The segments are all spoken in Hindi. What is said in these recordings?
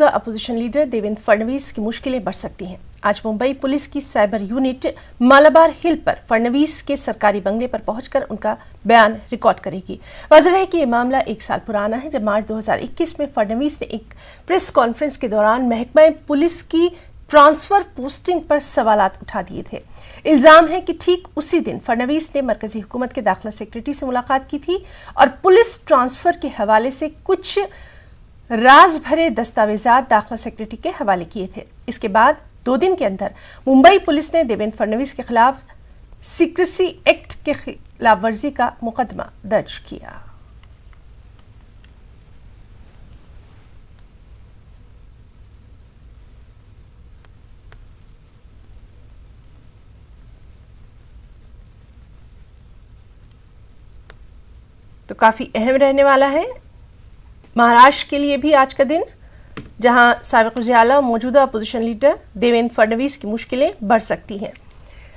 अपोजिशन लीडर देवेंद्र फडणवीस की मुश्किलें बढ़ सकती हैं। आज मुंबई पुलिस की साइबर यूनिट मालाबार हिल पर फडणवीस के सरकारी बंगले पर पहुंचकर उनका बयान रिकॉर्ड करेगी। वाज़ेह है कि यह मामला 1 साल पुराना है, जब मार्च 2021 में फडणवीस ने एक प्रेस कॉन्फ्रेंस के दौरान महकमा पुलिस की ट्रांसफर पोस्टिंग पर सवालात उठा दिए थे। इल्जाम है कि ठीक उसी दिन फडणवीस ने मरकजी हुकूमत के दाखिला सेक्रेटरी से मुलाकात की थी और पुलिस ट्रांसफर के हवाले से कुछ राज भरे दस्तावेजात दाखिला सेक्रेटरी के हवाले किए थे। इसके बाद 2 दिन के अंदर मुंबई पुलिस ने देवेंद्र फडणवीस के खिलाफ सीक्रेसी एक्ट के खिलाफ वर्जी का मुकदमा दर्ज किया। तो काफी अहम रहने वाला है महाराष्ट्र के लिए भी आज का दिन, जहां साबिक़ वज़ीर आला मौजूदा अपोजिशन लीडर देवेंद्र फडणवीस की मुश्किलें बढ़ सकती हैं।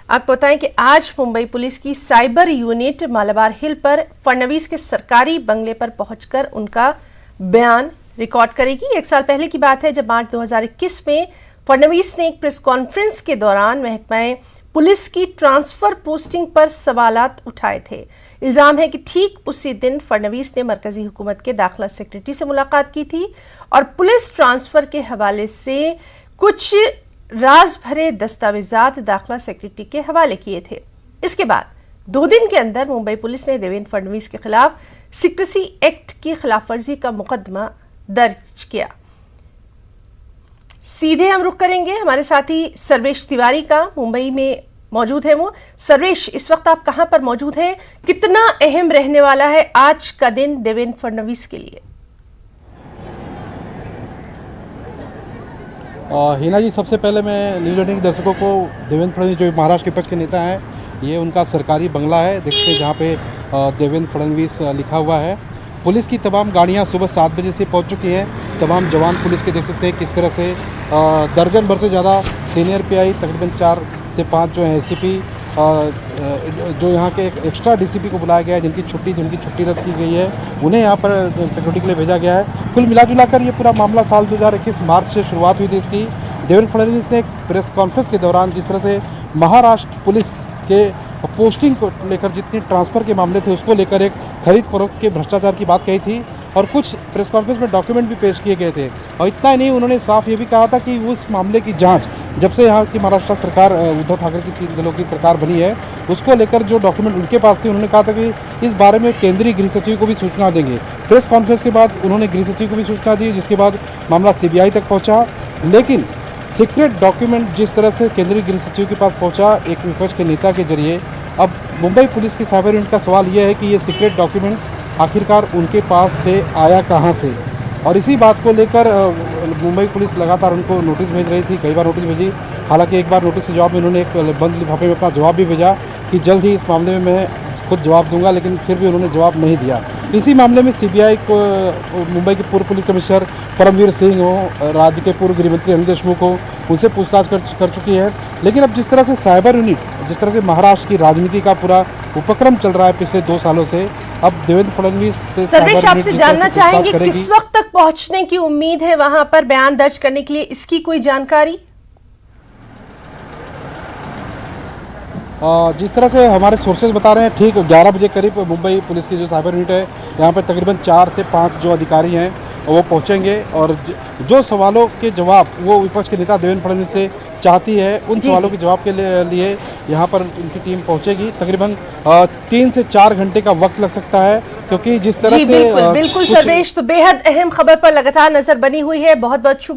आपको बताएं कि आज मुंबई पुलिस की साइबर यूनिट मालाबार हिल पर फडणवीस के सरकारी बंगले पर पहुंचकर उनका बयान रिकॉर्ड करेगी। 1 साल पहले की बात है, जब मार्च 2021 में फडणवीस ने एक प्रेस कॉन्फ्रेंस के दौरान महकमा पुलिस की ट्रांसफर पोस्टिंग पर सवालात उठाए थे। इल्जाम है कि ठीक उसी दिन फडणवीस ने मरकजी हुकूमत के दाखिला सेक्रेटरी से मुलाकात की थी और पुलिस ट्रांसफर के हवाले से कुछ राज भरे दस्तावेजात दाखिला सेक्रेटरी के हवाले किए थे। इसके बाद 2 दिन के अंदर मुंबई पुलिस ने देवेंद्र फडणवीस के खिलाफ सीक्रेसी एक्ट की खिलाफवर्जी का मुकदमा दर्ज किया। सीधे हम रुख करेंगे हमारे साथी सर्वेश तिवारी का, मुंबई में मौजूद है वो। सर्वेश, इस वक्त आप कहां पर मौजूद हैं? कितना अहम रहने वाला है आज का दिन देवेंद्र फडणवीस के लिए? हिना जी, सबसे पहले मैं न्यूज 18 के दर्शकों को देवेंद्र फडणवीस जो महाराष्ट्र विपक्ष के नेता हैं, ये उनका सरकारी बंगला है, देखते हैं, जहाँ पे देवेंद्र फडणवीस लिखा हुआ है। पुलिस की तमाम गाड़ियाँ सुबह 7 बजे से पहुँच चुकी हैं। तमाम जवान पुलिस के देख सकते हैं किस तरह से दर्जन भर से ज़्यादा सीनियर पीआई, तकरीबन 4 से 5 जो है एसीपी, जो यहाँ के एक्स्ट्रा डीसीपी को बुलाया गया है, जिनकी छुट्टी रद्द की गई है, उन्हें यहाँ पर सिक्योरिटी के लिए भेजा गया है। कुल मिलाजुलाकर ये पूरा मामला साल 2021 मार्च से शुरुआत हुई थी इसकी। देवेंद्र फडणवीस ने एक प्रेस कॉन्फ्रेंस के दौरान जिस तरह से महाराष्ट्र पुलिस के पोस्टिंग को लेकर, जितने ट्रांसफ़र के मामले थे उसको लेकर एक खरीद फरोख्त के भ्रष्टाचार की बात कही थी और कुछ प्रेस कॉन्फ्रेंस में डॉक्यूमेंट भी पेश किए गए थे। और इतना ही नहीं, उन्होंने साफ ये भी कहा था कि उस मामले की जांच, जब से यहाँ की महाराष्ट्र सरकार उद्धव ठाकरे की 3 दलों की सरकार बनी है, उसको लेकर जो डॉक्यूमेंट उनके पास थे, उन्होंने कहा था कि इस बारे में केंद्रीय गृह सचिव को भी सूचना देंगे। प्रेस कॉन्फ्रेंस के बाद उन्होंने गृह सचिव को भी सूचना दी, जिसके बाद मामला सीबीआई तक पहुँचा। लेकिन सीक्रेट डॉक्यूमेंट जिस तरह से केंद्रीय गृह सचिव के पास पहुँचा एक विपक्ष के नेता के जरिए, अब मुंबई पुलिस की साइबर यूनिट का सवाल यह है कि ये सीक्रेट डॉक्यूमेंट्स आखिरकार उनके पास से आया कहाँ से। और इसी बात को लेकर मुंबई पुलिस लगातार उनको नोटिस भेज रही थी, कई बार नोटिस भेजी। हालांकि एक बार नोटिस के जवाब में उन्होंने एक बंद लिफाफे में अपना जवाब भी भेजा कि जल्द ही इस मामले में मैं खुद जवाब दूंगा, लेकिन फिर भी उन्होंने जवाब नहीं दिया। इसी मामले में सीबीआई को मुंबई के पूर्व पुलिस कमिश्नर परमवीर सिंह हो, राज्य के पूर्व गृह मंत्री अनिल देशमुख हो, उनसे पूछताछ कर चुकी है। लेकिन अब जिस तरह से साइबर यूनिट, जिस तरह से महाराष्ट्र की राजनीति का पूरा उपक्रम चल रहा है पिछले 2 सालों से, अब देवेंद्र फडणवीस से सर्वेश आपसे जानना चाहेंगे किस वक्त तक पहुंचने की उम्मीद है वहां पर बयान दर्ज करने के लिए, इसकी कोई जानकारी? जिस तरह से हमारे सोर्सेज बता रहे हैं, ठीक 11 बजे करीब मुंबई पुलिस की जो साइबर यूनिट है, यहाँ पर तकरीबन 4 से 5 जो अधिकारी हैं वो पहुँचेंगे और जो सवालों के जवाब वो विपक्ष के नेता देवेंद्र फडणवीस से चाहती है, उन सवालों के जवाब के लिए यहाँ पर उनकी टीम पहुँचेगी। तकरीबन 3 से 4 घंटे का वक्त लग सकता है, क्योंकि जिस तरह से बिल्कुल सर्वेश, तो बेहद अहम खबर पर लगातार नजर बनी हुई है। बहुत बहुत शुक्रिया।